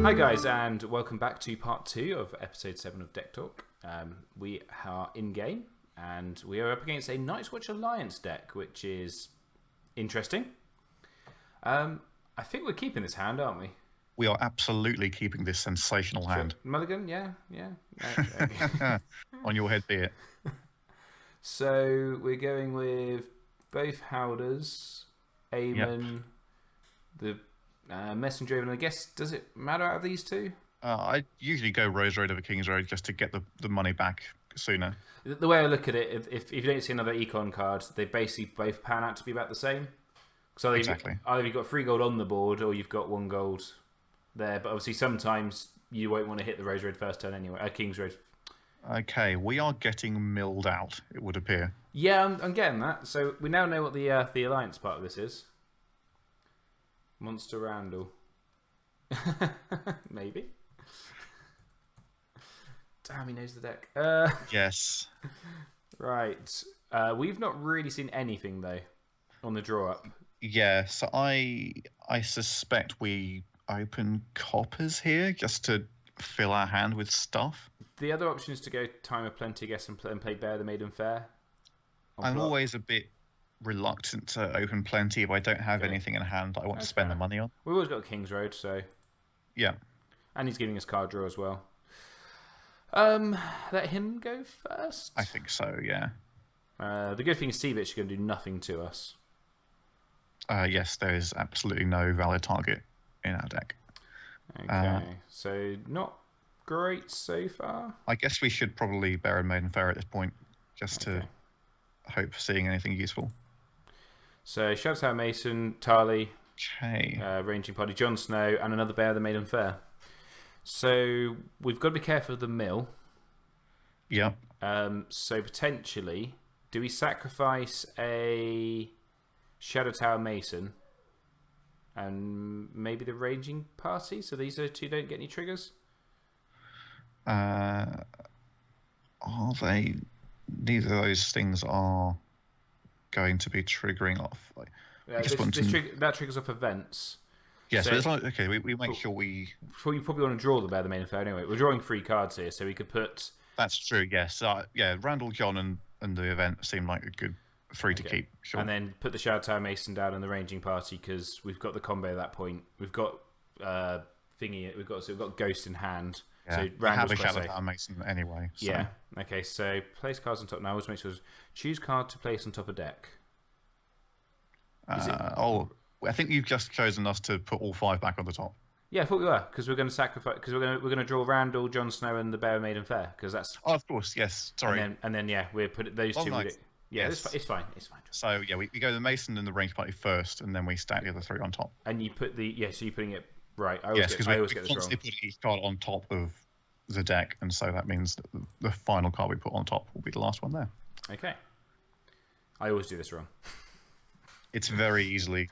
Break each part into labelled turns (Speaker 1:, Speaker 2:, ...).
Speaker 1: Hi guys, and welcome back to part 2 of episode 7 of Deck Talk. We are in-game, and we are up against a Night's Watch Alliance deck, which is interesting. I think we're keeping this hand, aren't we?
Speaker 2: We are absolutely keeping this sensational hand.
Speaker 1: Mulligan, yeah.
Speaker 2: On your head be it.
Speaker 1: So we're going with both Howders, Eamon, the Messenger, and I guess, does it matter out of these two?
Speaker 2: I usually go Rose Road over King's Road just to get the money back sooner.
Speaker 1: The way I look at it, if you don't see another Econ card, they basically both pan out to be about the same. So
Speaker 2: Exactly.
Speaker 1: Either you've got 3 gold on the board, or you've got 1 gold there. But obviously, sometimes you won't want to hit the Rose Road first turn anyway. King's Road.
Speaker 2: Okay, we are getting milled out, it would appear.
Speaker 1: Yeah, I'm getting that. So we now know what the Alliance part of this is. Monster Randyll. Maybe. Damn, he knows the deck.
Speaker 2: Yes.
Speaker 1: Right. We've not really seen anything, though, on the draw up.
Speaker 2: Yeah, so I suspect we open coppers here just to fill our hand with stuff.
Speaker 1: The other option is to go Time of Plenty, I guess, and play Bear the Maiden Fair.
Speaker 2: I'm always a bit reluctant to open plenty if I don't have anything in hand that I want to spend the money on.
Speaker 1: We've always got King's Road, so...
Speaker 2: Yeah.
Speaker 1: And he's giving us card draw as well. Let him go first?
Speaker 2: I think so, yeah.
Speaker 1: The good thing is Seabitch is going to do nothing to us.
Speaker 2: Yes, there is absolutely no valid target in our deck.
Speaker 1: Okay, so not great so far.
Speaker 2: I guess we should probably Bear and Maiden Fair at this point, just to hope for seeing anything useful.
Speaker 1: So Shadowtower Mason, Tarly, Ranging Party, Jon Snow, and another Bear the Maiden Fair. So we've got to be careful of the mill.
Speaker 2: Yeah.
Speaker 1: So potentially, do we sacrifice a Shadow Tower Mason and maybe the Ranging Party, so these two don't get any triggers?
Speaker 2: Are they? Neither of those things are going to be triggering off.
Speaker 1: That triggers off events.
Speaker 2: Yeah, so it's like, okay, we make sure we...
Speaker 1: You probably want to draw the Bear the Maiden Fair anyway. We're drawing 3 cards here, so we could put...
Speaker 2: That's true, yes. Yeah, Randyll, John, and the event seem like a good 3 to keep. Sure.
Speaker 1: And then put the Shadow Tower Mason down in the Ranging Party, because we've got the combo at that point. We've got we've got Ghost in hand.
Speaker 2: Yeah,
Speaker 1: so
Speaker 2: we have a Shadow Tower Mason anyway. So.
Speaker 1: Yeah. Okay, so place cards on top. Now, always make sure choose card to place on top of deck.
Speaker 2: I think you've just chosen us to put all 5 back on the top.
Speaker 1: Yeah, I thought we were, because we're going to sacrifice. Because we're going to draw Randyll, Jon Snow, and the Bear Maiden Fair. Because that's.
Speaker 2: Oh, of course, yes. Sorry.
Speaker 1: And then we put those two.
Speaker 2: Nice.
Speaker 1: Yeah,
Speaker 2: yes.
Speaker 1: it's fine.
Speaker 2: So yeah, we go the Mason and the Range Party first, and then we stack the other 3 on top.
Speaker 1: And you put so you're putting it right. I
Speaker 2: Yes,
Speaker 1: always
Speaker 2: because we
Speaker 1: get this wrong.
Speaker 2: constantly put each card on top of the deck, and so that means that the final card we put on top will be the last one there.
Speaker 1: Okay. I always do this wrong.
Speaker 2: It's very easily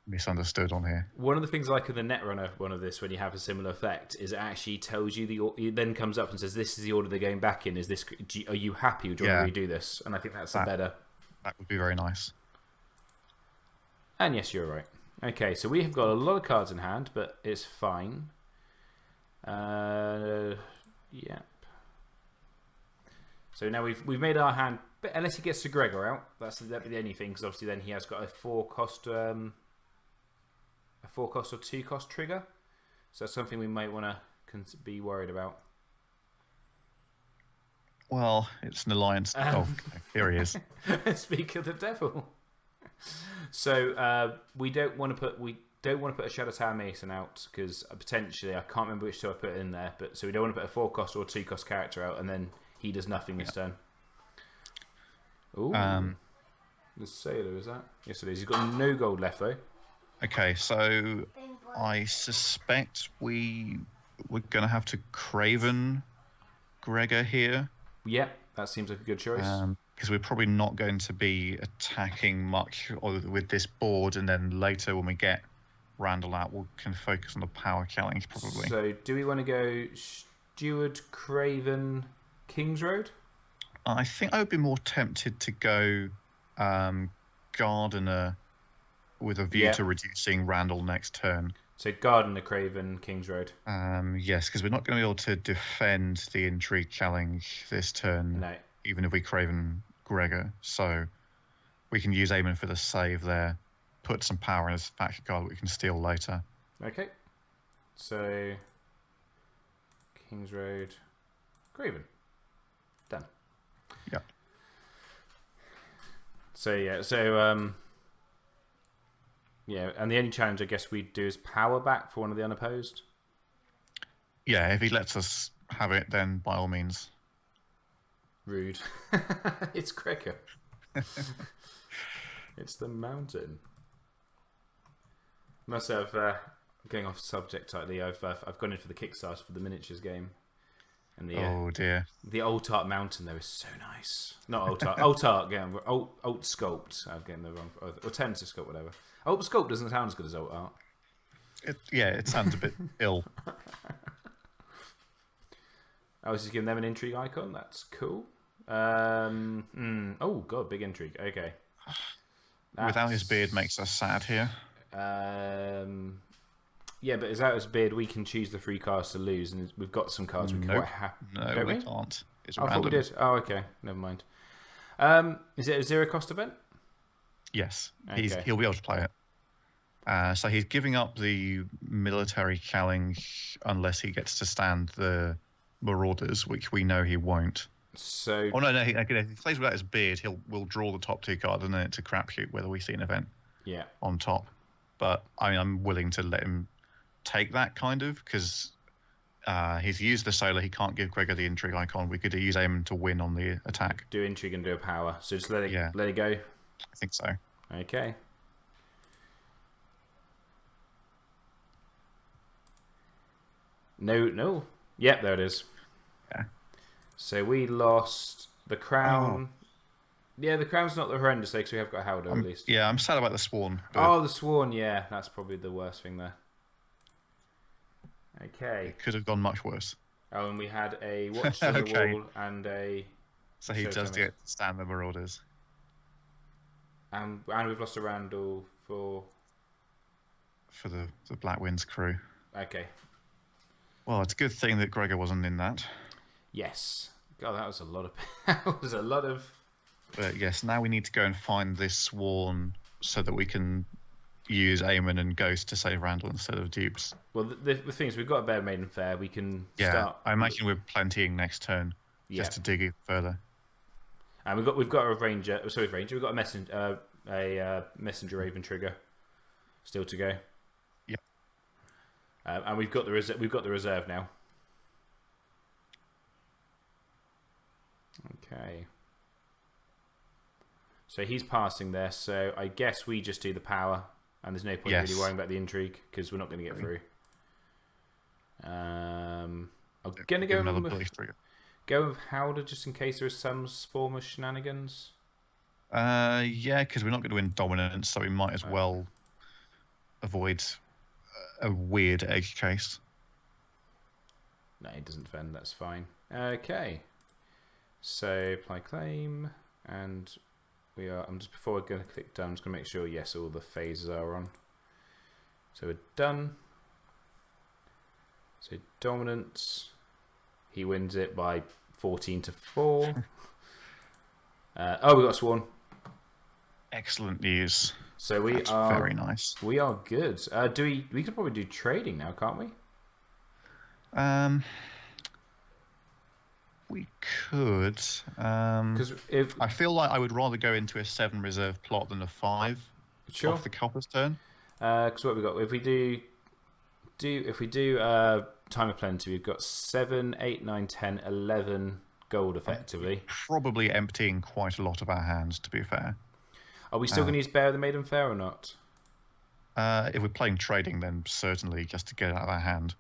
Speaker 2: misunderstood on here.
Speaker 1: One of the things I like in the Netrunner one of this, when you have a similar effect, is it actually tells you it then comes up and says, "This is the order they're going back in. Are you happy? Or do you want to redo this?" And I think that's better. That
Speaker 2: would be very nice.
Speaker 1: And yes, you're right. Okay, so we have got a lot of cards in hand, but it's fine. Yep. So now we've made our hand, but unless he gets to Gregor out, that'd be the only thing, because obviously then he has got a 4-cost or 2-cost trigger. So that's something we might want to be worried about.
Speaker 2: Well, it's an alliance. Here he is.
Speaker 1: Speak of the devil. So we don't want to put a Shadow Tower Mason out, because potentially, I can't remember which two I put in there, but so we don't want to put a 4-cost or 2-cost character out, and then he does nothing this turn. Ooh. The Sailor, is that? Yes, it is. He's got no gold left, though.
Speaker 2: Okay, so I suspect we're going to have to Craven Gregor here.
Speaker 1: Yep, that seems like a good choice.
Speaker 2: Because we're probably not going to be attacking much with this board, and then later when we get Randyll out, we can focus on the power challenge probably.
Speaker 1: So do we want to go Steward, Craven, King's Road?
Speaker 2: I think I would be more tempted to go Gardener with a view to reducing Randyll next turn.
Speaker 1: So Garden, the Craven, King's Road.
Speaker 2: Yes, because we're not going to be able to defend the Intrigue challenge this turn,
Speaker 1: No.
Speaker 2: even if we Craven Gregor. So we can use Eamon for the save there, put some power in his faction card that we can steal later.
Speaker 1: Okay. So King's Road, Craven. Done.
Speaker 2: Yeah.
Speaker 1: So yeah, and the only challenge I guess we'd do is power back for one of the unopposed.
Speaker 2: Yeah, if he lets us have it, then by all means.
Speaker 1: Rude. It's Gregor. It's the mountain. Must have going off subject tightly. I've gone in for the Kickstarter for the miniatures game, and the
Speaker 2: oh dear,
Speaker 1: the Old Tart Mountain though is so nice. Not Old Tart, Old Tart. Yeah, Old Sculpt. I'm getting the wrong. Alternative Sculpt, whatever. Old Sculpt doesn't sound as good as Old Art.
Speaker 2: It sounds a bit ill.
Speaker 1: I was just giving them an intrigue icon. That's cool. Oh god, big intrigue. Okay.
Speaker 2: Without his beard makes us sad here.
Speaker 1: Yeah, but without his beard, we can choose the free cards to lose, and we've got some cards we can quite happy.
Speaker 2: No, we can't. It's
Speaker 1: I thought we did. Oh, okay. Never mind. Is it a zero cost event?
Speaker 2: Yes,
Speaker 1: Okay.
Speaker 2: he'll be able to play it. So he's giving up the military challenge unless he gets to stand the Marauders, which we know he won't.
Speaker 1: So.
Speaker 2: Oh no! If he plays without his beard, we'll draw the top two cards, and then it's a crapshoot whether we see an event.
Speaker 1: Yeah.
Speaker 2: On top, but I mean, I'm willing to let him take that kind of because he's used the solar. He can't give Gregor the intrigue icon. We could use him to win on the attack.
Speaker 1: Do intrigue and do a power. So just let it go.
Speaker 2: I think so.
Speaker 1: Okay. No. Yep, there it is.
Speaker 2: Yeah.
Speaker 1: So we lost the crown. Oh. Yeah, the crown's not the horrendous because we have got Howder at least.
Speaker 2: Yeah, I'm sad about the Sworn.
Speaker 1: But... Oh, the Sworn, yeah. That's probably the worst thing there. Okay.
Speaker 2: It could have gone much worse.
Speaker 1: Oh, and we had a Watch to the Wall and a...
Speaker 2: So he does get to stand the Marauders.
Speaker 1: And we've lost a Randyll for...
Speaker 2: For the Black Winds crew.
Speaker 1: Okay.
Speaker 2: Well, it's a good thing that Gregor wasn't in that.
Speaker 1: Yes. God, that was a lot of... that was a lot of...
Speaker 2: But yes, now we need to go and find this Sworn so that we can use Eamon and Ghost to save Randyll instead of dupes.
Speaker 1: Well, the thing is, we've got a Bear Maiden Fair. We can start...
Speaker 2: I imagine we're planting next turn just to dig it further.
Speaker 1: And we've got a Ranger. Sorry, Ranger. We've got a Messenger Raven trigger still to go.
Speaker 2: Yeah.
Speaker 1: And we've got the reserve now. Okay. So he's passing there, so I guess we just do the power, and there's no point really worrying about the intrigue, because we're not going to get through. I'm going to go with Howder, just in case there is some form of shenanigans.
Speaker 2: Yeah, because we're not going to win dominance, so we might as well avoid a weird edge case.
Speaker 1: No, he doesn't defend, that's fine. Okay. So, apply claim, and... I'm just before we're going to click done, I'm just going to make sure yes, all the phases are on. So we're done. So dominance, he wins it by 14-4. Oh, we got Sworn.
Speaker 2: Excellent news.
Speaker 1: So
Speaker 2: That's very nice.
Speaker 1: We are good. We could probably do trading now, can't we?
Speaker 2: We could. Because I feel like I would rather go into a 7 reserve plot than a 5 off the Copper's turn.
Speaker 1: Because what we got, if we do Time of Plenty, we've got 7, 8, 9, 10, 11 gold effectively.
Speaker 2: Probably emptying quite a lot of our hands, to be fair.
Speaker 1: Are we still going to use Bear of the Maiden Fair or not?
Speaker 2: If we're playing trading, then certainly just to get it out of our hand.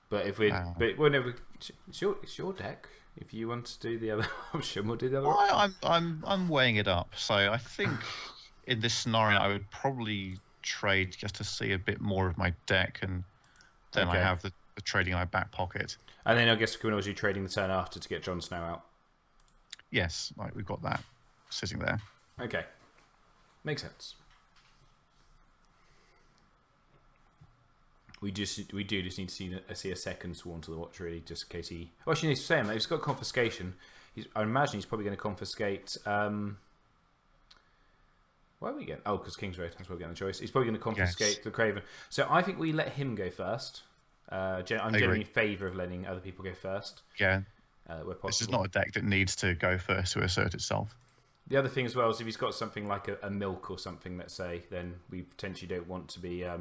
Speaker 1: But if we, it's your deck. If you want to do the other option, we'll do the other option.
Speaker 2: I'm weighing it up. So I think in this scenario, I would probably trade just to see a bit more of my deck, and then I have the trading in my back pocket.
Speaker 1: And then I guess we can always do trading the turn after to get Jon Snow out.
Speaker 2: Yes, we've got that sitting there.
Speaker 1: Okay, makes sense. We do just need to see a second Sworn to the Watch, really, just in case he. Oh, actually, he's saying that he's got confiscation. I imagine he's probably going to confiscate. Why are we getting? Oh, because King's Road. That's why we're getting the choice. He's probably going to confiscate the Craven. So I think we let him go first. I'm generally in favour of letting other people go first.
Speaker 2: Yeah.
Speaker 1: Where possible.
Speaker 2: This is not a deck that needs to go first to assert itself.
Speaker 1: The other thing as well is if he's got something like a milk or something, let's say, then we potentially don't want to be. I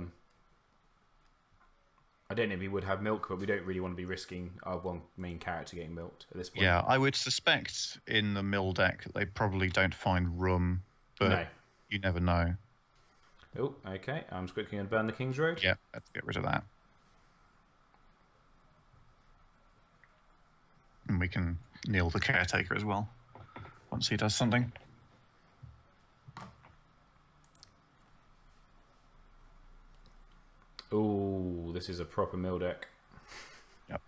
Speaker 1: don't know if he would have milk, but we don't really want to be risking our one main character getting milked at this point.
Speaker 2: Yeah, I would suspect in the mill deck they probably don't find room, but you never know.
Speaker 1: Oh, okay. I'm just quickly going to burn the King's Road.
Speaker 2: Yeah, let's get rid of that. And we can kneel the caretaker as well, once he does something.
Speaker 1: Oh, this is a proper mill deck.
Speaker 2: Yep.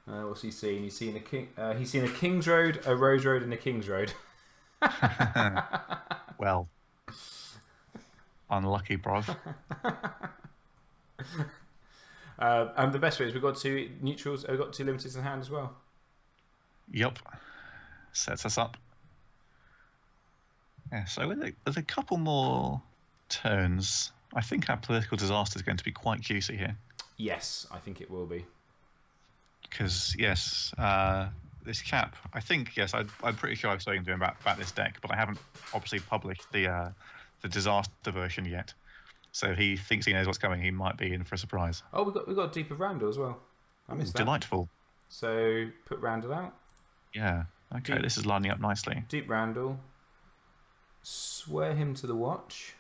Speaker 1: What's he seen? He's seen a King's Road, a Rose Road, and a King's Road.
Speaker 2: Well, unlucky, bruv.
Speaker 1: And the best way is we've got 2 neutrals. We've got 2 limiteds in hand as well.
Speaker 2: Yep. Sets us up. Yeah. So with a couple more turns, I think our political disaster is going to be quite juicy here.
Speaker 1: Yes, I think it will be.
Speaker 2: Because, yes, this chap, I think, yes, I'm pretty sure I've spoken to him about this deck, but I haven't obviously published the disaster version yet. So if he thinks he knows what's coming, he might be in for a surprise.
Speaker 1: Oh, we got a deeper Randyll as well. I missed that.
Speaker 2: Delightful.
Speaker 1: So put Randyll out.
Speaker 2: Yeah. Okay, this is lining up nicely.
Speaker 1: Deep Randyll. Swear him to the watch.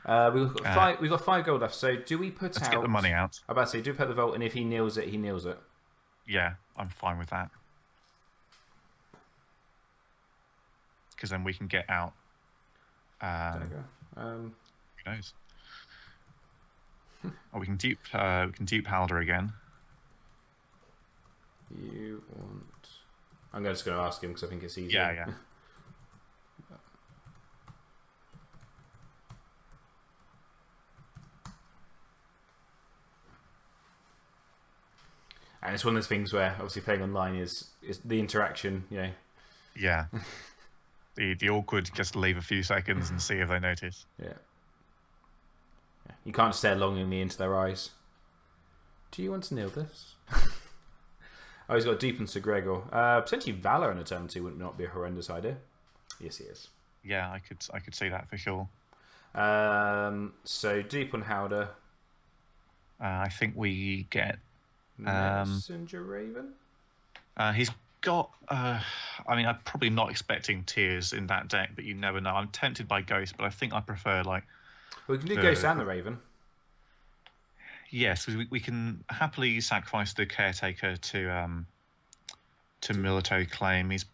Speaker 1: We've got 5 gold left. So do we put
Speaker 2: let's
Speaker 1: out?
Speaker 2: Get the money out.
Speaker 1: I'm about to say, do put the vault, and if he nails it, he nails it.
Speaker 2: Yeah, I'm fine with that. Because then we can get out. Who knows? Oh, we can dupe Halder again.
Speaker 1: You want? I'm just going to ask him because I think it's easy.
Speaker 2: Yeah.
Speaker 1: And it's one of those things where obviously playing online is the interaction,
Speaker 2: Yeah. the awkward, just leave a few seconds and see if they notice.
Speaker 1: Yeah. You can't stare longingly into their eyes. Do you want to nail this? Oh, he's got Deep and Sir Gregor. Potentially Valor in a turn 2 would not be a horrendous idea. Yes, he is.
Speaker 2: Yeah, I could see that for sure.
Speaker 1: So Deep on Howder.
Speaker 2: I think we get
Speaker 1: Messenger Raven.
Speaker 2: He's got. I'm probably not expecting Tears in that deck, but you never know. I'm tempted by Ghost, but I think I prefer like.
Speaker 1: We can do Ghost and the Raven.
Speaker 2: Yes, we can happily sacrifice the caretaker to military claim. He's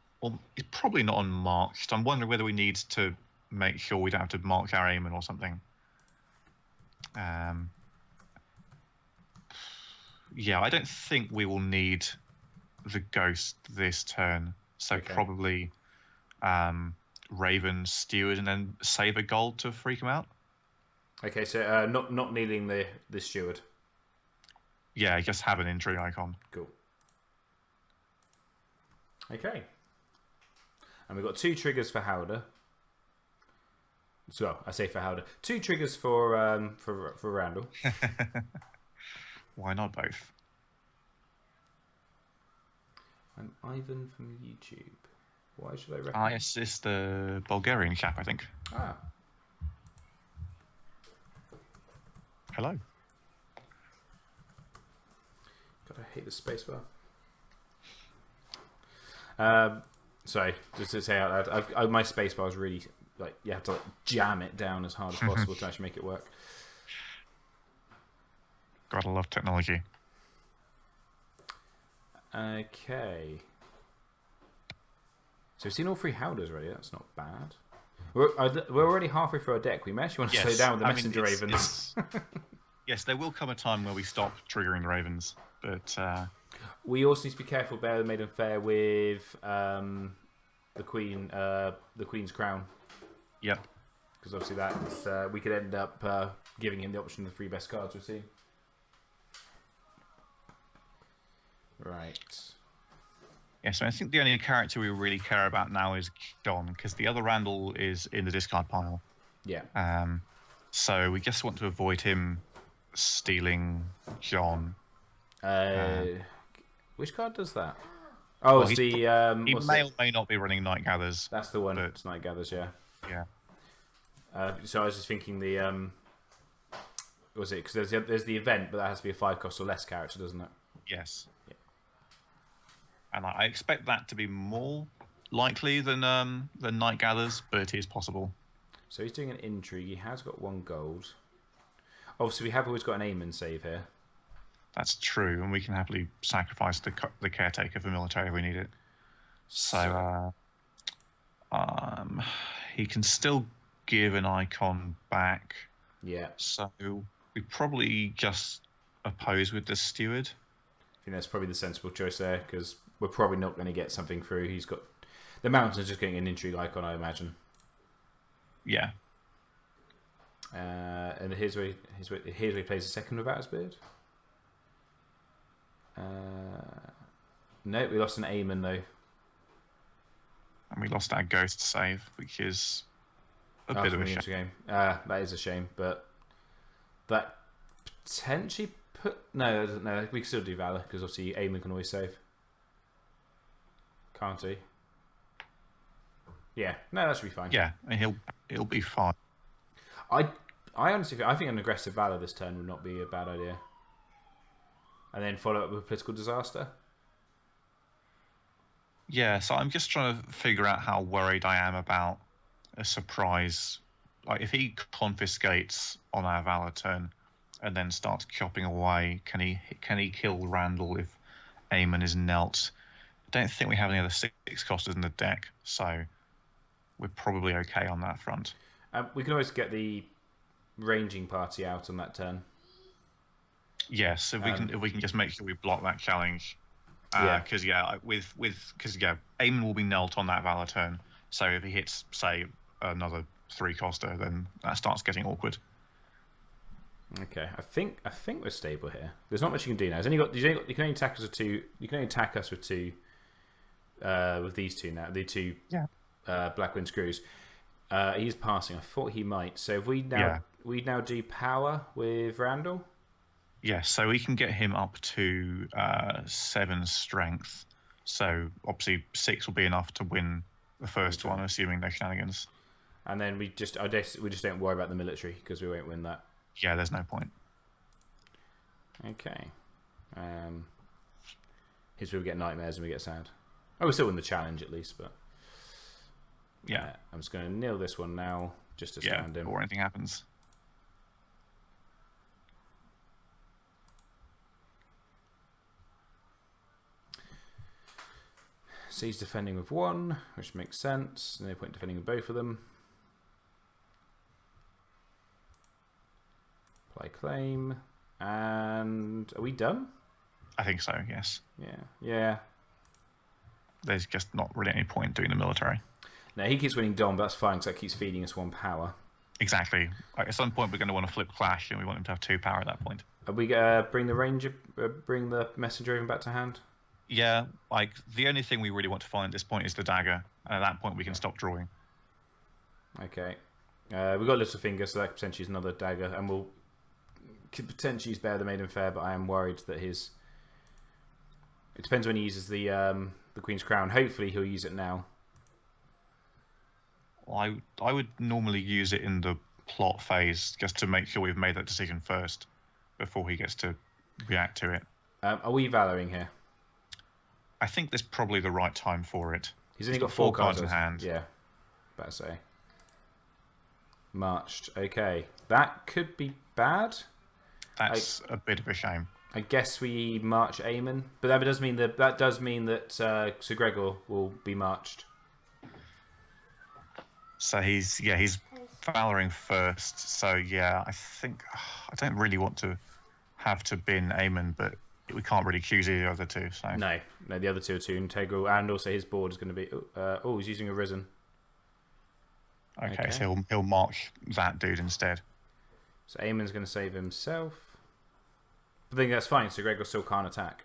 Speaker 2: probably not unmarked. I'm wondering whether we need to make sure we don't have to mark our Aemon or something. Yeah, I don't think we will need the Ghost this turn. So probably Raven, Steward, and then save a gold to freak him out.
Speaker 1: Okay, so not needing the Steward.
Speaker 2: Yeah, just have an injury icon.
Speaker 1: Cool. Okay. And we've got 2 triggers for Howder. So I say for Howder. 2 triggers for Randyll.
Speaker 2: Why not both?
Speaker 1: I'm Ivan from YouTube. Why should I recommend?
Speaker 2: Yes, it's the Bulgarian chap, I think. Hello.
Speaker 1: God, I hate the spacebar. Sorry, just to say out loud, my spacebar is really you have to jam it down as hard as possible to actually make it work.
Speaker 2: Gotta love technology.
Speaker 1: Okay. So we've seen all 3 Howders already. That's not bad. We're already halfway through our deck. We may actually want to slow down with the Messenger Ravens.
Speaker 2: Yes, there will come a time where we stop triggering the Ravens, but
Speaker 1: we also need to be careful, bear the Maiden Fair with the Queen's Crown.
Speaker 2: Yep.
Speaker 1: because obviously that's we could end up giving him the option of the 3 best cards we've seen. Right.
Speaker 2: Yeah, so I think the only character we really care about now is John, because the other Randyll is in the discard pile.
Speaker 1: Yeah.
Speaker 2: So we just want to avoid him stealing John.
Speaker 1: Which card does that? Oh, well, it's the...
Speaker 2: he may or may not be running Night Gathers.
Speaker 1: That's the one. It's Night Gathers, yeah.
Speaker 2: Yeah.
Speaker 1: So I was just thinking the... what was it? Because there's the event, but that has to be a 5 cost or less character, doesn't it?
Speaker 2: Yes. Yeah. And I expect that to be more likely than Night Gathers, but it is possible.
Speaker 1: So he's doing an intrigue. He has got 1 gold. Obviously, we have always got an aim and save here.
Speaker 2: That's true, and we can happily sacrifice the caretaker for military if we need it. So he can still give an icon back.
Speaker 1: Yeah.
Speaker 2: So we probably just oppose with the steward.
Speaker 1: I think that's probably the sensible choice there, because we're probably not going to get something through. He's got the mountain's just getting an intrigue icon, I imagine.
Speaker 2: Yeah.
Speaker 1: And here's where he plays a second without his beard. No, we lost an Aemon though.
Speaker 2: And we lost our ghost save, which is a bit of a shame.
Speaker 1: That is a shame, but that potentially no, we can still do Valor, because obviously Aemon can always save. Can't he? Yeah, no, that should be fine.
Speaker 2: Yeah, and he'll be fine.
Speaker 1: I honestly think an aggressive Valor this turn would not be a bad idea. And then follow up with political disaster.
Speaker 2: Yeah, so I'm just trying to figure out how worried I am about a surprise. Like, if he confiscates on our Valor turn and then starts chopping away, can he kill Randyll if Aemon is knelt? I don't think we have any other 6-costers in the deck, so we're probably okay on that front.
Speaker 1: We can always get the ranging party out on that turn.
Speaker 2: Yes, if we can just make sure we block that challenge. Because Aemon will be knelt on that Valor turn. So if he hits, say, another 3-coster, then that starts getting awkward.
Speaker 1: Okay, I think we're stable here. There's not much you can do now. You can only attack us with 2. You can only attack us with 2. With these 2 now, the 2 Blackwind Screws. He's passing. I thought he might. So if we now do power with Randyll.
Speaker 2: Yes, so we can get him up to 7 strength. So obviously 6 will be enough to win the first one, assuming no shenanigans.
Speaker 1: And then we just don't worry about the military, because we won't win that.
Speaker 2: Yeah, there's no point.
Speaker 1: Okay. Here's where we get nightmares and we get sad. Oh, we still win the challenge at least, but
Speaker 2: yeah.
Speaker 1: I'm just going to nil this one now, just to stand him.
Speaker 2: Before anything happens.
Speaker 1: So he's defending with 1, which makes sense. No point defending with both of them. Apply claim. And are we done?
Speaker 2: I think so, yes.
Speaker 1: Yeah.
Speaker 2: There's just not really any point doing the military.
Speaker 1: No, he keeps winning Dom, but that's fine, because that keeps feeding us 1 power.
Speaker 2: Exactly. Like, at some point, we're going to want to flip Clash, and we want him to have 2 power at that point.
Speaker 1: Are we bring the messenger even back to hand?
Speaker 2: Yeah, like, the only thing we really want to find at this point is the dagger, and at that point we can stop drawing.
Speaker 1: Okay. We've got Littlefinger, so that potentially is another dagger, and we'll could potentially use Bear the Maiden Fair, but I am worried that his... It depends when he uses the Queen's Crown. Hopefully he'll use it now.
Speaker 2: I would normally use it in the plot phase, just to make sure we've made that decision first, before he gets to react to it.
Speaker 1: Are we valoring here?
Speaker 2: I think this is probably the right time for it.
Speaker 1: He's only got 4 cards
Speaker 2: in hand.
Speaker 1: Yeah, better say. Marched. Okay, that could be bad.
Speaker 2: That's a bit of a shame.
Speaker 1: I guess we march Aemon, but that does mean that Sir Gregor will be marched.
Speaker 2: So he's valoring first. So yeah, I think I don't really want to have to bin Aemon, but we can't really choose either of the 2. So
Speaker 1: no, the other 2 are too integral, and also his board is going to be. He's using a Risen.
Speaker 2: Okay, so he'll mark that dude instead.
Speaker 1: So Eamon's going to save himself. I think that's fine, so Gregor still can't attack.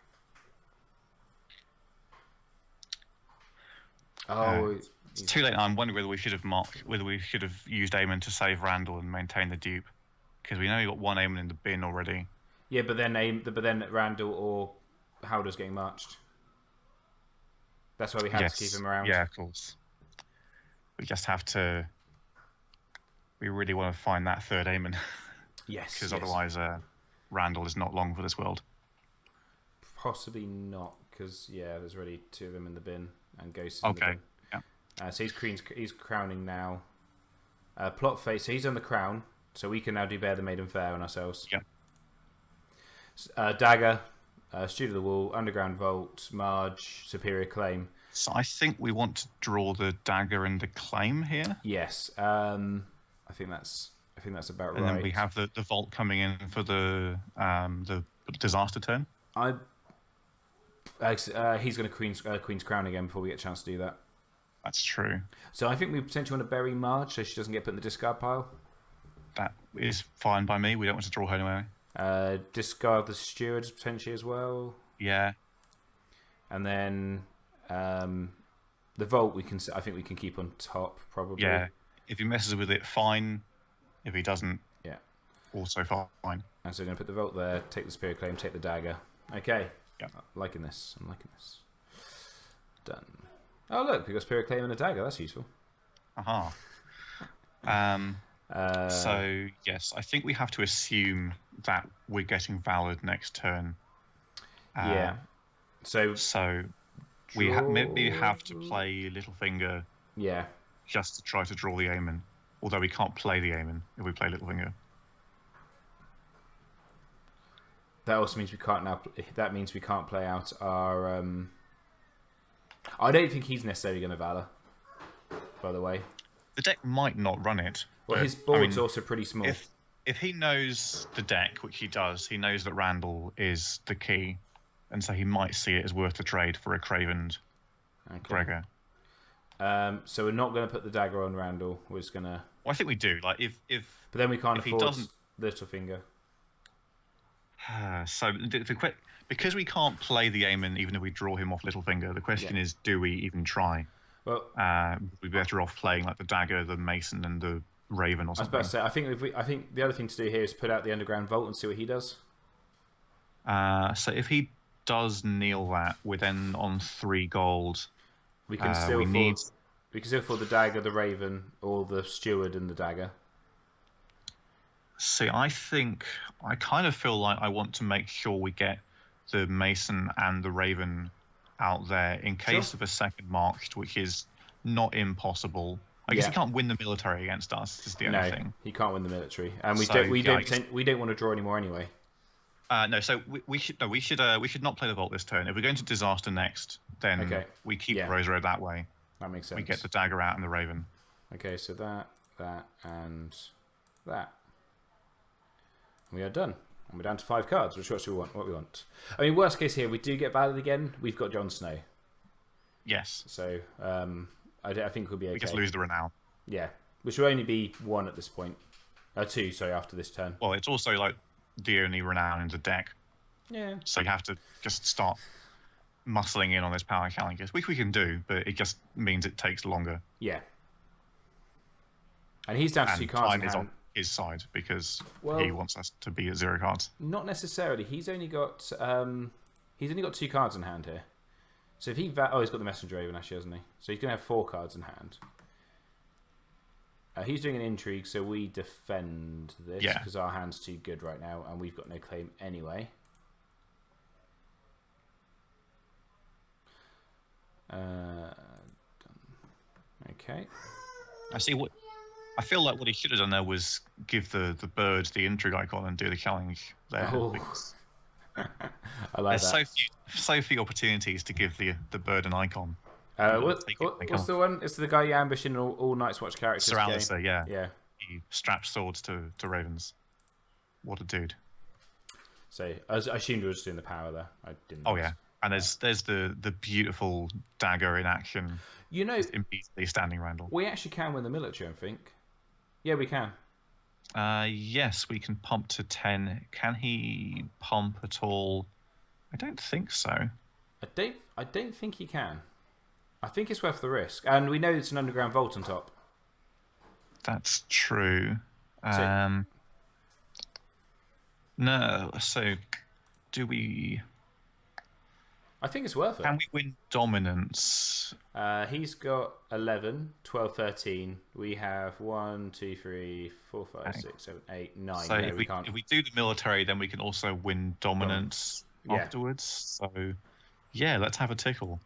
Speaker 1: Oh,
Speaker 2: it's too late. I'm wondering whether we should have used Eamon to save Randyll and maintain the dupe, because we know we got one Eamon in the bin already.
Speaker 1: Yeah, but then Randyll or Howder's getting marched. That's why we had to keep him around.
Speaker 2: Yeah, of course. We just have to. We really want to find that third Eamon.
Speaker 1: Yes.
Speaker 2: Because otherwise, Randyll is not long for this world.
Speaker 1: Possibly not, because there's already 2 of them in the bin and Ghost in the bin.
Speaker 2: Yeah.
Speaker 1: So he's crowning now. Plot face. So he's on the crown, so we can now do Bear the Maiden Fair on ourselves.
Speaker 2: Yeah.
Speaker 1: Dagger, Steward of the Wall, Underground Vault, Marge, Superior Claim.
Speaker 2: So I think we want to draw the dagger and the claim here.
Speaker 1: Yes. I think that's about right.
Speaker 2: And then we have the vault coming in for the disaster turn.
Speaker 1: He's going to Queen's Crown again before we get a chance to do that.
Speaker 2: That's true.
Speaker 1: So I think we potentially want to bury Marge so she doesn't get put in the discard pile.
Speaker 2: That is fine by me. We don't want to draw her anyway.
Speaker 1: Discard the Stewards potentially as well.
Speaker 2: Yeah.
Speaker 1: And then the Vault I think we can keep on top probably.
Speaker 2: Yeah. If he messes with it, fine. If he doesn't, also fine.
Speaker 1: And so we're going to put the Vault there, take the Spirit Claim, take the Dagger. Okay.
Speaker 2: Yeah.
Speaker 1: I'm liking this. Done. Oh look, we've got Spirit Claim and a Dagger. That's useful.
Speaker 2: Aha. So yes, I think we have to assume that we're getting Valid next turn. So we maybe have to play Littlefinger.
Speaker 1: Yeah.
Speaker 2: Just to try to draw the Eamon. Although we can't play the Eamon if we play Littlefinger.
Speaker 1: That also means we can't now. That means we can't play out our. I don't think he's necessarily going to Valor. By the way,
Speaker 2: the deck might not run it.
Speaker 1: Well, his board's also pretty small.
Speaker 2: If he knows the deck, which he does, he knows that Randyll is the key, and so he might see it as worth the trade for a Cravened Gregor.
Speaker 1: So we're not going to put the dagger on Randyll. We're just going to.
Speaker 2: Well, I think we do. Like but
Speaker 1: then we can't afford Littlefinger.
Speaker 2: So because we can't play the Eamon even if we draw him off Littlefinger, the question is, do we even try?
Speaker 1: Well,
Speaker 2: we'd be better off playing like the dagger, the Mason, and the Raven or something.
Speaker 1: I was about to say, I think the other thing to do here is put out the Underground Vault and see what he does.
Speaker 2: So if he does kneel that, we're then on 3 gold.
Speaker 1: We can still afford the dagger, the Raven, or the Steward and the dagger.
Speaker 2: See, I kind of feel like I want to make sure we get the Mason and the Raven out there in case of a second marched, which is not impossible. I guess he can't win the military against us. Is the only thing. He
Speaker 1: can't win the military, and we don't want to draw anymore anyway.
Speaker 2: No, so we should not play the Vault this turn. If we're going to disaster next, then we keep Rose Red that way.
Speaker 1: That makes sense.
Speaker 2: We get the dagger out and the Raven.
Speaker 1: Okay, so that, and that. We are done. And we're down to 5 cards, which is what we want. I mean, worst case here, we do get Valid again. We've got Jon Snow.
Speaker 2: Yes.
Speaker 1: So I think we'll be okay.
Speaker 2: We just lose the Renown.
Speaker 1: Yeah, which will only be 1 at this point. 2, sorry, after this turn.
Speaker 2: Well, it's also like the only Renown in the deck.
Speaker 1: Yeah.
Speaker 2: So you have to just start muscling in on those power challenges, which we can do, but it just means it takes longer.
Speaker 1: Yeah. And he's down to 2 cards in hand.
Speaker 2: On his side because he wants us to be at 0 cards.
Speaker 1: Not necessarily. He's only got 2 cards in hand here. So if he he's got the Messenger Raven actually, hasn't he? So he's gonna have 4 cards in hand. He's doing an intrigue, so we defend this because our hand's too good right now, and we've got no claim anyway. Okay.
Speaker 2: I feel like what he should have done there was give the bird the intrigue icon and do the challenge there.
Speaker 1: I like
Speaker 2: that. There's so few opportunities to give the bird an icon.
Speaker 1: What's the one? It's the guy you ambush in all Night's Watch characters.
Speaker 2: Sir Alistair, yeah.
Speaker 1: Yeah.
Speaker 2: He straps swords to ravens. What a dude.
Speaker 1: So I assumed you were just doing the power there. I didn't.
Speaker 2: Oh yeah. And there's the beautiful dagger in action.
Speaker 1: You know,
Speaker 2: Just immediately standing Randyll.
Speaker 1: we actually can win the military, I think. Yeah, we can.
Speaker 2: Yes, we can pump to 10. Can he pump at all? I don't think so.
Speaker 1: I don't think he can. I think it's worth the risk. And we know it's an underground vault on top.
Speaker 2: That's true.
Speaker 1: So-
Speaker 2: No, so do we...
Speaker 1: I think it's worth it.
Speaker 2: Can we win dominance?
Speaker 1: He's got 11, 12, 13. We have 1, 2, 3, 4, 5, 6, 7, 8, 9.
Speaker 2: So
Speaker 1: No,
Speaker 2: if
Speaker 1: we can't.
Speaker 2: if we do the military, then we can also win dominance
Speaker 1: Yeah.
Speaker 2: afterwards. So, yeah, let's have a tickle.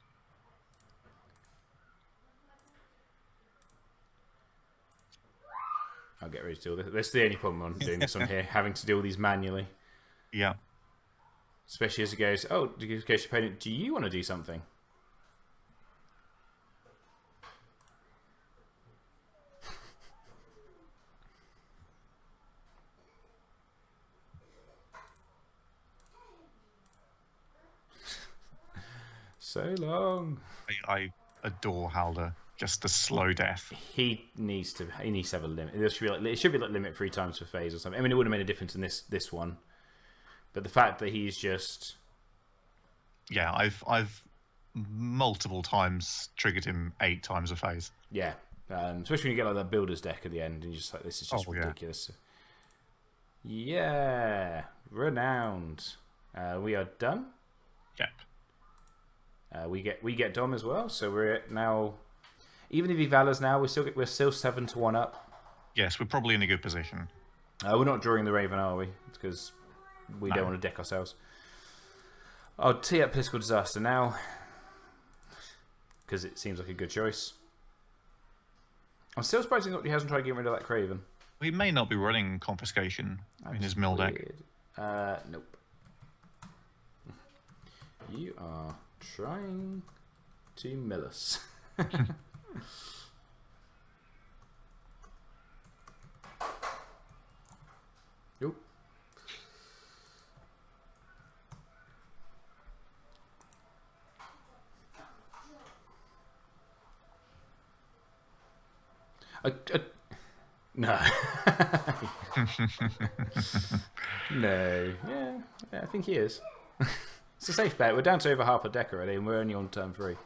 Speaker 1: I'll get ready to deal with this. That's the only problem I'm doing this on here, having to deal with these manually.
Speaker 2: Yeah.
Speaker 1: Especially as it goes, oh, goes to your opponent, do you want to do something? So long.
Speaker 2: I adore Halder. Just the slow death.
Speaker 1: He needs to have a limit. It should be like limit 3 times for phase or something. I mean, it wouldn't have made a difference in this one, but the fact that he's just
Speaker 2: Yeah, I've multiple times triggered him 8 times a phase.
Speaker 1: yeah, especially when you get like that builder's deck at the end and you're just like, this is just ridiculous. Yeah, renowned. We are done.
Speaker 2: Yep.
Speaker 1: We get Dom as well, so we're at now. Even if he valors now, we're still 7 to 1 up.
Speaker 2: Yes, we're probably in a good position.
Speaker 1: We're not drawing the Raven, are we? Because we don't want to deck ourselves. I'll tee up Political Disaster now, because it seems like a good choice. I'm still surprised he hasn't tried getting rid of that Craven.
Speaker 2: We may not be running Confiscation in his mill deck.
Speaker 1: Nope. You are trying to mill us. Nope. No. No. Yeah, I think he is. It's a safe bet. We're down to over half a deck already, and we're only on turn 3. Of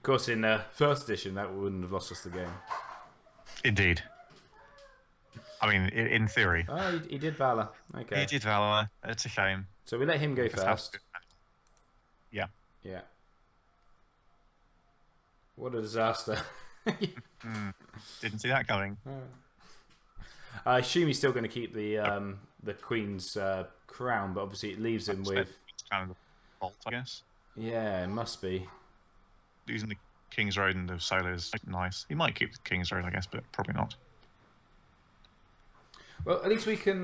Speaker 1: course, in first edition, that wouldn't have lost us the game.
Speaker 2: Indeed. I mean, in theory.
Speaker 1: Oh, he did Valor. Okay.
Speaker 2: He did Valor. It's a shame.
Speaker 1: So we let him go first.
Speaker 2: Yeah.
Speaker 1: Yeah. What a disaster.
Speaker 2: Didn't see that coming.
Speaker 1: I assume he's still going to keep the Queen's crown, but obviously it leaves him with...
Speaker 2: kind of the fault, I guess.
Speaker 1: Yeah, it must be.
Speaker 2: Losing the King's Road and the Solo is nice. He might keep the King's Road, I guess, but probably not.
Speaker 1: Well, at least we can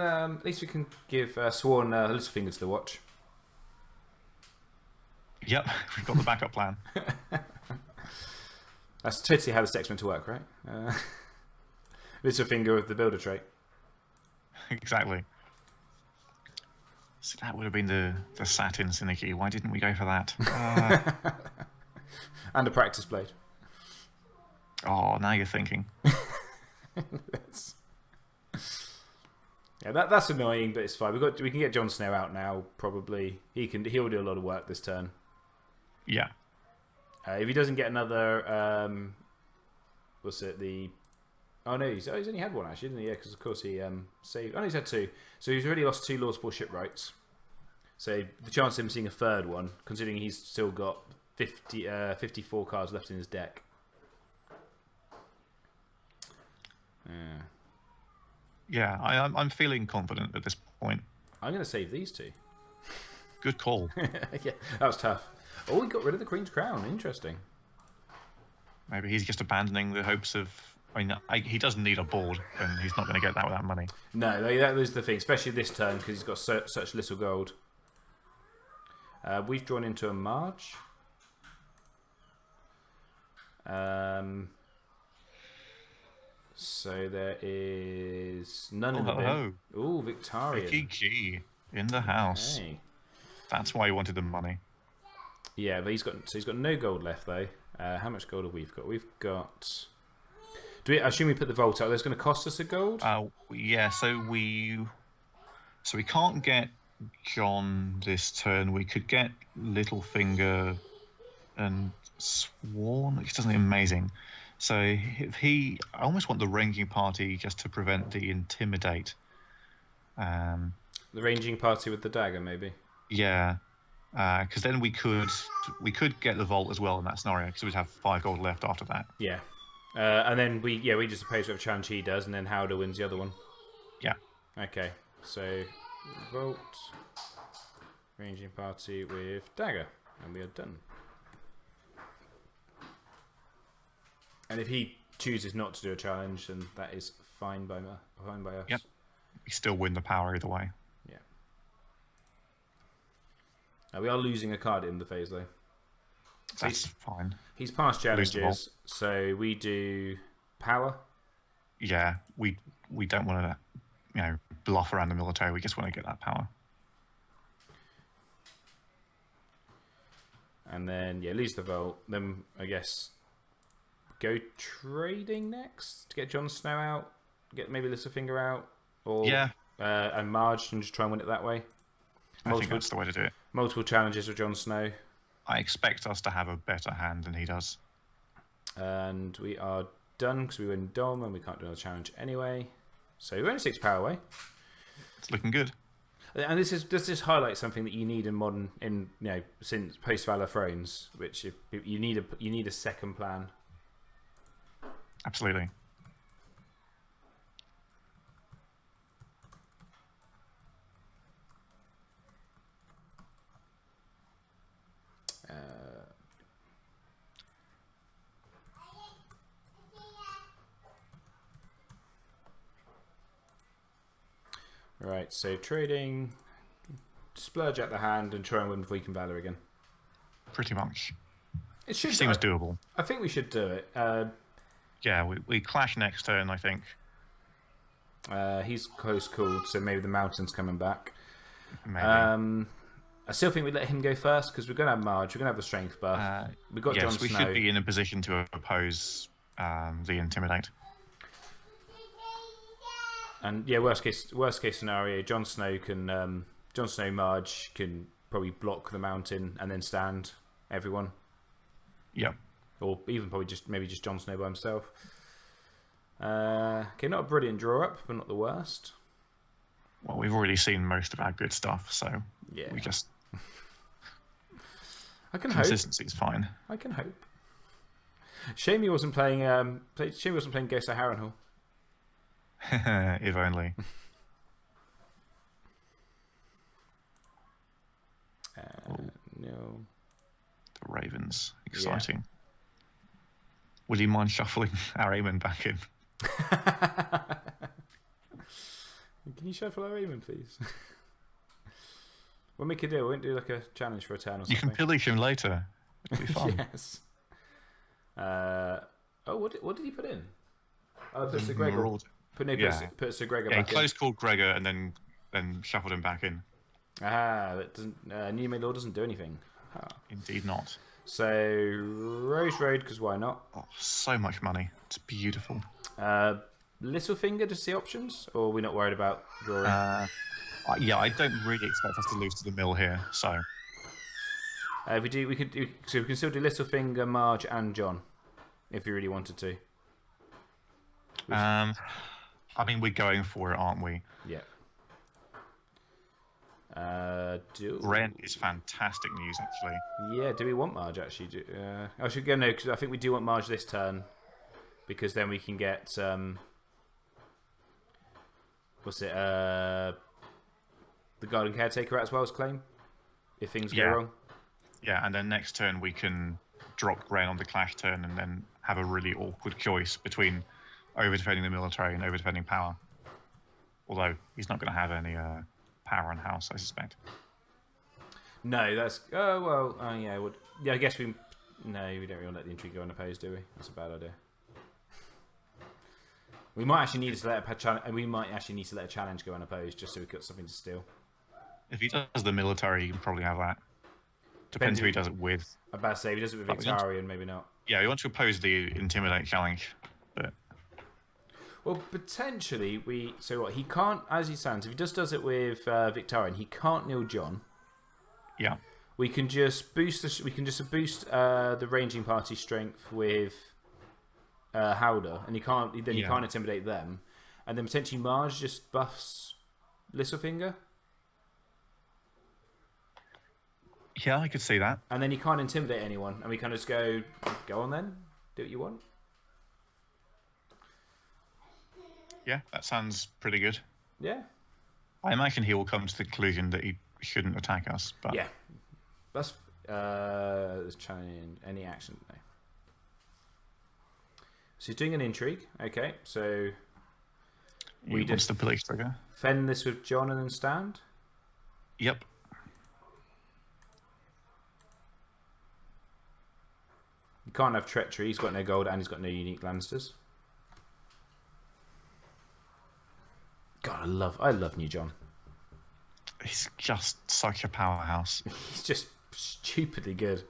Speaker 1: give Sworn Littlefinger to the watch.
Speaker 2: Yep, we've got the backup plan.
Speaker 1: That's totally how the deck's meant to work, right? Littlefinger with the builder trait.
Speaker 2: Exactly. So that would have been the Satin Synergy. Why didn't we go for that?
Speaker 1: And a practice blade.
Speaker 2: Oh, now you're thinking.
Speaker 1: Yeah, that's annoying, but it's fine. We can get Jon Snow out now. Probably he'll do a lot of work this turn.
Speaker 2: Yeah.
Speaker 1: If he doesn't get another, what's it? Oh no, he's only had one actually, didn't he? Yeah, because of course he saved. Oh no, he's had 2. So he's already lost 2 Lordsport shipwrights. So the chance of him seeing a third one, considering he's still got 54 cards left in his deck. Yeah.
Speaker 2: Yeah, I'm feeling confident at this point.
Speaker 1: I'm going to save these 2.
Speaker 2: Good call.
Speaker 1: Yeah, that was tough. Oh, we got rid of the Queen's Crown. Interesting.
Speaker 2: Maybe he's just abandoning the hopes of... I mean, he doesn't need a board, and he's not going to get that without money.
Speaker 1: No, that was the thing, especially this turn, because he's got such little gold. We've drawn into a Marge. So there is none in the bin. Ooh, Victorian.
Speaker 2: Vicky G in the house.
Speaker 1: Hey.
Speaker 2: That's why he wanted the money.
Speaker 1: Yeah, but he's got no gold left though. How much gold have we got? We've got. I assume we put the vault out? That's going to cost us a gold.
Speaker 2: Yeah. So we can't get John this turn. We could get Littlefinger and Sworn, which doesn't amazing. So if I almost want the ranging party just to prevent the intimidate.
Speaker 1: The ranging party with the dagger, maybe.
Speaker 2: Yeah, because then we could get the vault as well in that scenario because we'd have 5 gold left after that.
Speaker 1: Yeah, and then we just oppose whatever challenge he does, and then Howder wins the other one.
Speaker 2: Yeah.
Speaker 1: Okay, so vault, ranging party with dagger, and we are done. And if he chooses not to do a challenge, then that is fine by us.
Speaker 2: Yep. We still win the power either way.
Speaker 1: Yeah. We are losing a card in the phase though.
Speaker 2: That's fine.
Speaker 1: He's past challenges, so we do power.
Speaker 2: Yeah, we don't want to, bluff around the military. We just want to get that power.
Speaker 1: And then lose the vault. Then I guess go trading next to get Jon Snow out. Get maybe Littlefinger out, or and Marge, and just try and win it that way.
Speaker 2: I think that's the way to do it.
Speaker 1: Multiple challenges with Jon Snow.
Speaker 2: I expect us to have a better hand than he does.
Speaker 1: And we are done because we win Dom and we can't do another challenge anyway. So we're only 6 power away.
Speaker 2: It's looking good.
Speaker 1: And this just highlights something that you need in modern, since post Valor Thrones, which you need a second plan.
Speaker 2: Absolutely.
Speaker 1: Right, so trading, splurge out the hand and try and win Viking Valor again.
Speaker 2: Pretty much.
Speaker 1: It seems
Speaker 2: doable.
Speaker 1: I think we should do it.
Speaker 2: Yeah, we clash next turn, I think.
Speaker 1: He's close called, so maybe the mountain's coming back.
Speaker 2: Maybe.
Speaker 1: I still think we let him go first because we're going to have Marge, we're going to have the strength buff. We've got Jon Snow.
Speaker 2: Yes, we should be in a position to oppose the Intimidate.
Speaker 1: And worst case scenario, Jon Snow Marge can probably block the mountain and then stand everyone.
Speaker 2: Yep.
Speaker 1: Or even probably just Jon Snow by himself. Okay, not a brilliant draw up, but not the worst.
Speaker 2: Well, we've already seen most of our good stuff, so we just consistency is fine.
Speaker 1: I can hope. Shame he wasn't playing. Shame he wasn't playing Ghost of Harrenhal.
Speaker 2: If only.
Speaker 1: No.
Speaker 2: The Ravens. Exciting. Yeah. Would you mind shuffling our Aemon back in?
Speaker 1: Can you shuffle our Aemon, please? We'll make a deal. We won't do like a challenge for a turn or something.
Speaker 2: You can pillage him later. It'll be fun.
Speaker 1: Yes. What did he put in? Oh, put Sir Gregor. Put Sir Gregor back in.
Speaker 2: Close called Gregor and then shuffled him back in.
Speaker 1: That doesn't. New Maid Law doesn't do anything. Oh.
Speaker 2: Indeed not.
Speaker 1: So Rose Road, because why not?
Speaker 2: Oh, so much money. It's beautiful.
Speaker 1: Littlefinger, just see options, or are we not worried about drawing?
Speaker 2: Yeah, I don't really expect us to lose to the mill here. So
Speaker 1: if we do, we can still do Littlefinger, Marge, and John, if you really wanted to.
Speaker 2: I mean, we're going for it, aren't we?
Speaker 1: Yeah.
Speaker 2: Ren is fantastic news, actually.
Speaker 1: Yeah, do we want Marge, actually? I should go, no, because I think we do want Marge this turn, because then we can get, the Garden Caretaker out as well as claim, if things go wrong.
Speaker 2: Yeah, and then next turn we can drop Ren on the clash turn and then have a really awkward choice between over-defending the military and over-defending power. Although, he's not going to have any power in house, I suspect.
Speaker 1: No, that's... Oh, well, yeah, I guess we... No, we don't really let the intrigue go unopposed, do we? That's a bad idea. We might actually need to let a challenge go unopposed just so we've got something to steal.
Speaker 2: If he does the military, you can probably have that. Depends who he does it with.
Speaker 1: I'm about to say, if he does it with Victarion, maybe not.
Speaker 2: Yeah, we want to oppose the Intimidate challenge. But...
Speaker 1: Well, potentially, so what, he can't, as he stands, if he just does it with Victarion, he can't kneel John.
Speaker 2: Yeah.
Speaker 1: We can just boost the ranging party strength with Howder, and he can't intimidate them. And then potentially Marge just buffs Littlefinger.
Speaker 2: Yeah, I could see that.
Speaker 1: And then he can't intimidate anyone, and we kind of just go on then, do what you want.
Speaker 2: Yeah, that sounds pretty good.
Speaker 1: Yeah.
Speaker 2: I imagine he will come to the conclusion that he shouldn't attack us. But
Speaker 1: yeah, that's challenge any action. No. So he's doing an intrigue. Okay, so
Speaker 2: we just the police trigger.
Speaker 1: Fend this with John and then stand.
Speaker 2: Yep.
Speaker 1: You can't have treachery. He's got no gold and he's got no unique Lannisters. God, I love New John.
Speaker 2: He's just such a powerhouse.
Speaker 1: He's just stupidly good.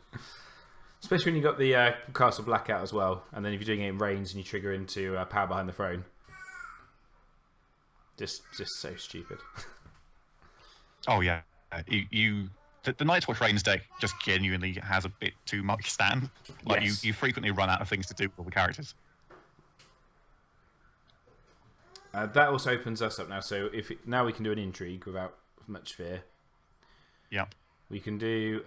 Speaker 1: Especially when you got the Castle Blackout as well, and then if you're doing it in Reigns and you trigger into Power Behind the Throne. Just so stupid.
Speaker 2: Oh yeah, the Night's Watch Reigns deck just genuinely has a bit too much stand. Like
Speaker 1: yes.
Speaker 2: you frequently run out of things to do with all the characters.
Speaker 1: That also opens us up now. So now we can do an intrigue without much fear.
Speaker 2: Yeah.
Speaker 1: We can do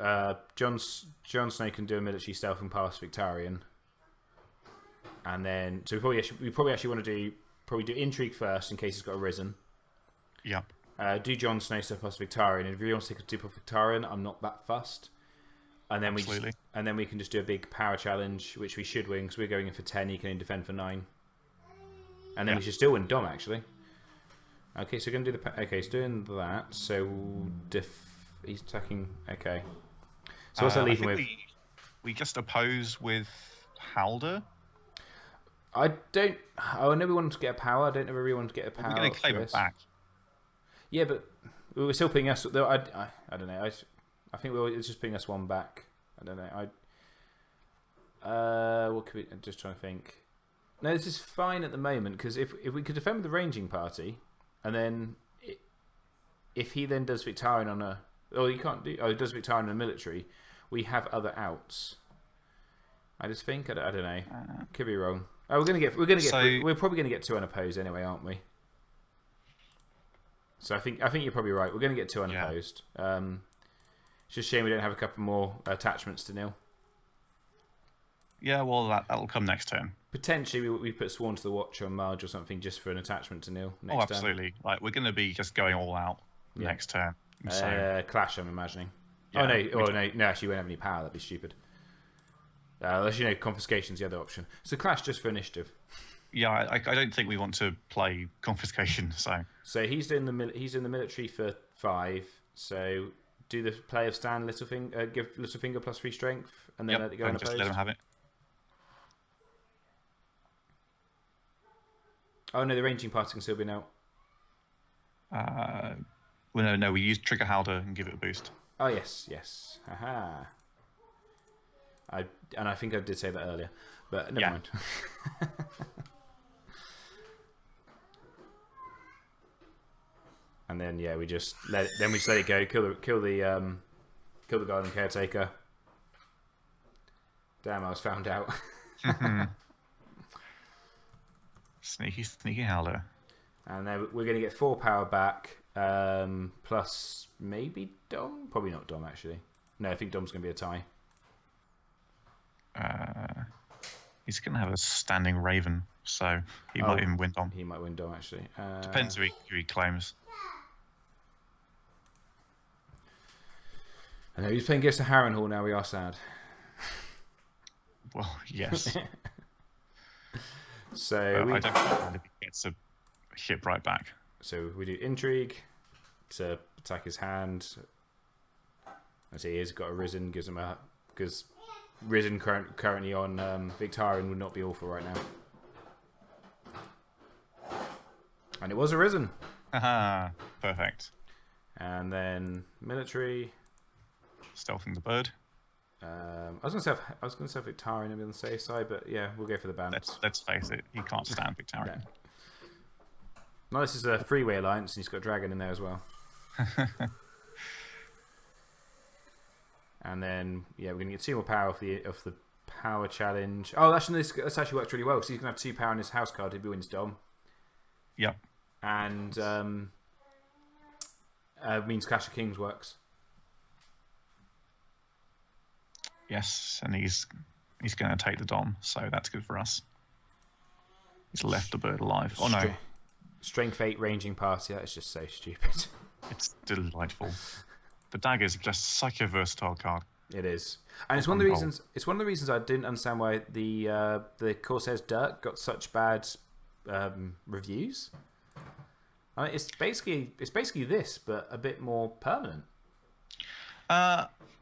Speaker 1: Jon Snow can do a military stealth and pass Victarion, and then so we probably actually want to do intrigue first in case he's got a risen.
Speaker 2: Yeah.
Speaker 1: Do Jon Snow stuff plus Victarion. And if you want to take a tip off Victarion, I'm not that fussed. And then we can just do a big power challenge, which we should win because we're going in for 10. He can defend for 9. And then we should still win Dom, actually. Okay, so we're going to do okay, he's doing that. So he's attacking. Okay. So what's that leaving with?
Speaker 2: We just oppose with Halder.
Speaker 1: I know we wanted to get a power. I don't know if we want to get a power.
Speaker 2: We're going to claim it back.
Speaker 1: Yeah, but we're still putting us. I don't know. I think it's just putting us one back. I don't know. What could we? I'm just trying to think. No, this is fine at the moment because if we could defend with the ranging party, and then if he then does Victarion on a, he can't do. Oh, he does Victarion on a military. We have other outs. I just think I don't know. Could be wrong. Oh, we're probably gonna get 2 unopposed anyway, aren't we? So I think you're probably right. We're gonna get 2 unopposed. Yeah. It's just a shame we don't have a couple more attachments to nil.
Speaker 2: Yeah, well, that'll come next turn.
Speaker 1: Potentially, we put Sworn to the Watch on Marge or something just for an attachment to nil. Next
Speaker 2: absolutely. Turn. Like we're going to be just going all out next turn. So...
Speaker 1: Clash, I'm imagining. Yeah, no. Actually, we won't have any power. That'd be stupid. Unless confiscation's the other option. So Clash just for initiative.
Speaker 2: Yeah, I don't think we want to play confiscation.
Speaker 1: So he's in the military for 5. So do the play of stand Littlefinger, give Littlefinger plus 3 strength, and then let it go unopposed.
Speaker 2: Just let him have it.
Speaker 1: Oh no, the ranging party can still be out.
Speaker 2: Well, no, we use Trigger Halder and give it a boost.
Speaker 1: Oh yes. Haha. I think I did say that earlier, but never mind. And then we just let it go. Kill the Garden Caretaker. Damn, I was found out.
Speaker 2: Sneaky Howler.
Speaker 1: And then we're going to get 4 power back, plus maybe Dom. Probably not Dom actually. No, I think Dom's going to be a tie.
Speaker 2: He's going to have a standing Raven, so he might even win Dom.
Speaker 1: He might win Dom actually.
Speaker 2: Depends who he claims.
Speaker 1: I know he's playing against the Harrenhal now. We are sad.
Speaker 2: Well, yes.
Speaker 1: So
Speaker 2: I don't mind if he gets a ship right back.
Speaker 1: So we do intrigue to attack his hand. I see he's got a risen, gives him a because risen currently on Victarion would not be awful right now. And it was a risen.
Speaker 2: Haha, perfect.
Speaker 1: And then military.
Speaker 2: Stealthing the bird.
Speaker 1: I was gonna say Victarion on the safe side, but yeah, we'll go for the bounce.
Speaker 2: Let's face it, he can't stand Victarion.
Speaker 1: No, this is a freeway alliance, and he's got Dragon in there as well. And then we're gonna get 2 more power off the power challenge. Oh, that's actually worked really well because he's gonna have 2 power in his house card if he wins Dom.
Speaker 2: Yep.
Speaker 1: And means Clash of Kings works.
Speaker 2: Yes, and he's going to take the Dom, so that's good for us. He's left the bird alive. Oh no.
Speaker 1: Strength 8 ranging party, that is just so stupid.
Speaker 2: It's delightful. The dagger is just such a versatile card.
Speaker 1: It is. And it's one of the reasons I didn't understand why the Corsair's Dirk got such bad reviews. I mean, it's basically this, but a bit more permanent.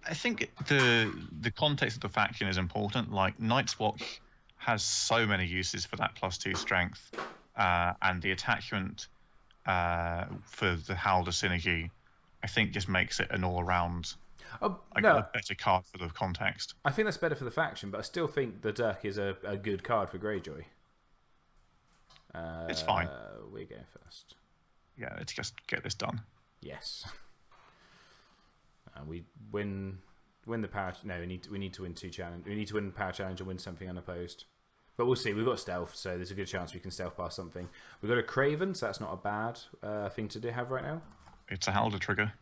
Speaker 2: I think the context of the faction is important. Like Night's Watch has so many uses for that +2 strength, and the attachment for the Halder synergy, I think, just makes it an all-around a better card for the context.
Speaker 1: I think that's better for the faction, but I still think the Dirk is a good card for Greyjoy.
Speaker 2: It's fine.
Speaker 1: We're going first.
Speaker 2: Yeah, let's just get this done.
Speaker 1: Yes. We win the power. No, we need to win 2 challenge. We need to win power challenge and win something unopposed. But we'll see. We've got stealth, so there's a good chance we can stealth past something. We've got a Craven, so that's not a bad thing to have right now.
Speaker 2: It's a Halder trigger.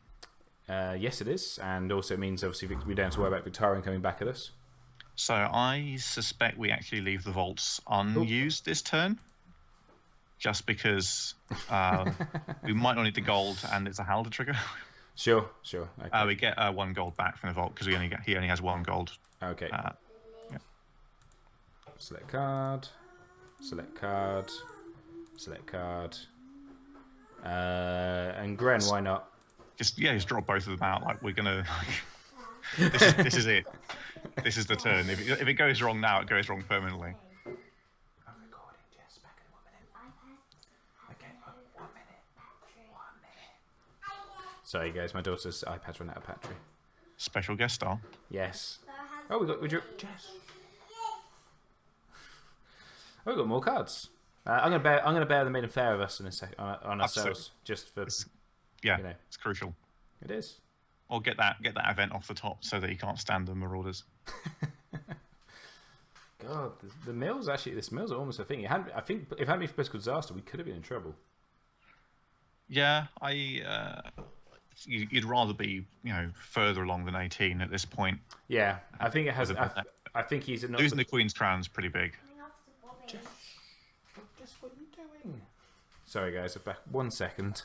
Speaker 1: Yes, it is, and also it means obviously we don't have to worry about Victarion coming back at us.
Speaker 2: So I suspect we actually leave the vaults unused this turn, just because we might not need the gold, and it's a Halder trigger.
Speaker 1: Sure. Okay.
Speaker 2: We get 1 gold back from the vault because he only has 1 gold.
Speaker 1: Okay.
Speaker 2: Yeah.
Speaker 1: Select card. Select card. Select card. And Gren, why not?
Speaker 2: Just drop both of them out. Like we're gonna. This is it. This is the turn. If it goes wrong now, it goes wrong permanently.
Speaker 1: I'm recording, Jess. Back in 1 minute. Okay, 1 minute. 1 minute. Sorry, guys. My daughter's iPad's run out of battery.
Speaker 2: Special guest star.
Speaker 1: Yes. Oh, we got Jess. Oh, we got more cards. I'm gonna bear the Maiden Fair of us in a sec on ourselves, just for
Speaker 2: it's crucial.
Speaker 1: It is.
Speaker 2: Or get that event off the top so that he can't stand the Marauders.
Speaker 1: God, the mills are almost a thing. I think if it hadn't been for Political Disaster, we could have been in trouble.
Speaker 2: Yeah, you'd rather be further along than 18 at this point.
Speaker 1: Yeah, I think it has. I think he's
Speaker 2: losing the Queen's Crown's pretty big.
Speaker 1: Just what are you doing? Sorry, guys. I'm back 1 second.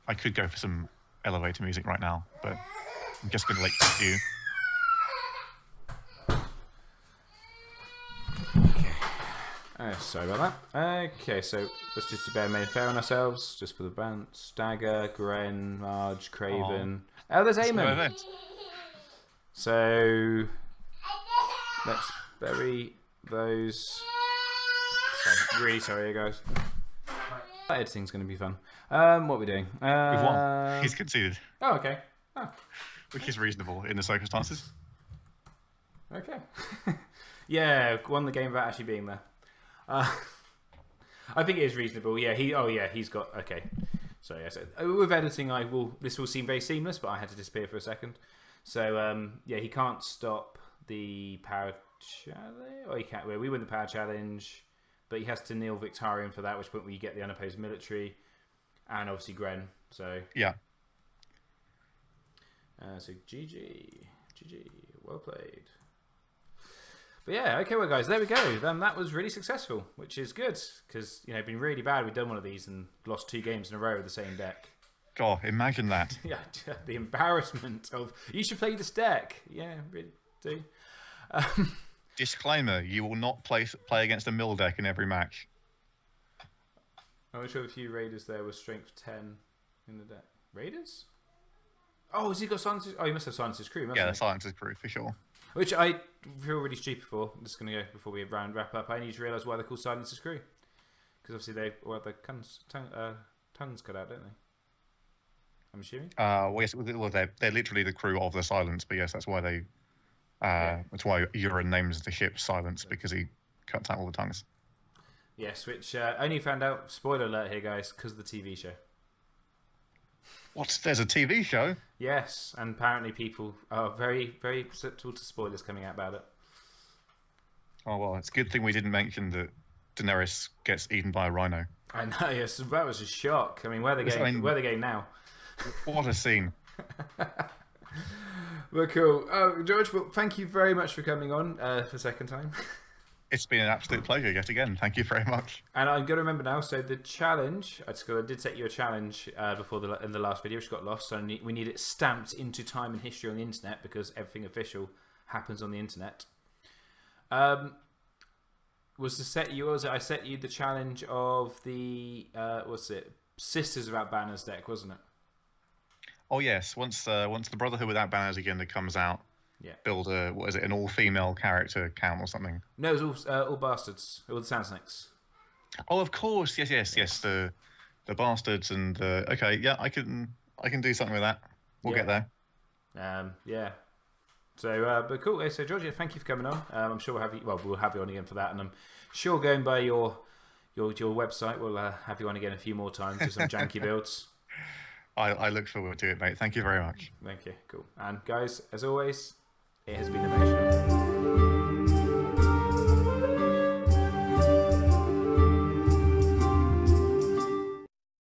Speaker 2: I could go for some elevator music right now, but I'm just going to let you.
Speaker 1: Okay. Sorry about that. Okay, so let's just bear Maiden Fair on ourselves, just for the bounce. Stagger, Gren, Marge, Craven. Oh, there's Eamon. So let's bury those. Sorry, really sorry, guys. That editing's going to be fun. What are we doing?
Speaker 2: We've won. He's conceded.
Speaker 1: Oh, okay. Oh.
Speaker 2: Which is reasonable in the circumstances.
Speaker 1: Okay. Yeah, won the game without actually being there. I think it is reasonable. Yeah, he's got. Okay. So yeah, with editing, this will seem very seamless, but I had to disappear for a second. So he can't stop the power challenge. Or he can't. We win the power challenge, but he has to kneel Victarion for that, which point we get the unopposed military, and obviously Gren. So
Speaker 2: yeah.
Speaker 1: So GG, well played. But yeah, okay, well guys, there we go. Then that was really successful, which is good because it'd been really bad. We'd done one of these and lost 2 games in a row with the same deck.
Speaker 2: God, imagine that.
Speaker 1: Yeah, the embarrassment of you should play this deck. Yeah, really do.
Speaker 2: Disclaimer: you will not play against a mill deck in every match.
Speaker 1: I'm sure a few Raiders there with strength 10 in the deck. Raiders? Oh, has he got Silence's? Oh, he must have Silence's crew, mustn't he?
Speaker 2: Yeah, the Silence's crew, for sure.
Speaker 1: Which I feel really stupid for. I'm just going to go before we wrap up. I need to realise why they're called Silence's crew. Because obviously they have their tongues cut out, don't they? I'm assuming.
Speaker 2: Well, yes, well, they're literally the crew of the Silence, but yes, that's why they. That's why Euron names the ship Silence, because he cuts out all the tongues.
Speaker 1: Yes, which only found out. Spoiler alert here, guys, because of the TV show.
Speaker 2: What? There's a TV show?
Speaker 1: Yes, and apparently people are very, very susceptible to spoilers coming out about it.
Speaker 2: Oh well, it's a good thing we didn't mention that Daenerys gets eaten by a rhino.
Speaker 1: I know. Yes, that was a shock. I mean, where are they going? Where are they going now?
Speaker 2: What a scene!
Speaker 1: Well, cool. Oh, George, well, thank you very much for coming on for the second time.
Speaker 2: It's been an absolute pleasure yet again. Thank you very much.
Speaker 1: And I'm going to remember now. So the challenge, I did set you a challenge before in the last video, which got lost. So we need it stamped into time and history on the internet because everything official happens on the internet. Was to set you? Was it? I set you the challenge of the Sisters Without Banners deck, wasn't it?
Speaker 2: Oh yes. Once the Brotherhood Without Banners Agenda comes out.
Speaker 1: Yeah.
Speaker 2: Build an all-female character count or something?
Speaker 1: No, it was all bastards, all the Sand Snakes.
Speaker 2: Oh, of course, yes. The bastards and okay, yeah, I can do something with that. We'll get there.
Speaker 1: Yeah. So, but cool. So, Georgia, thank you for coming on. I'm sure we'll have you. Well, we'll have you on again for that, and I'm sure going by your website, we'll have you on again a few more times with some janky builds.
Speaker 2: I look forward to it, mate. Thank you very much.
Speaker 1: Thank you. Cool. And guys, as always, it has been emotional.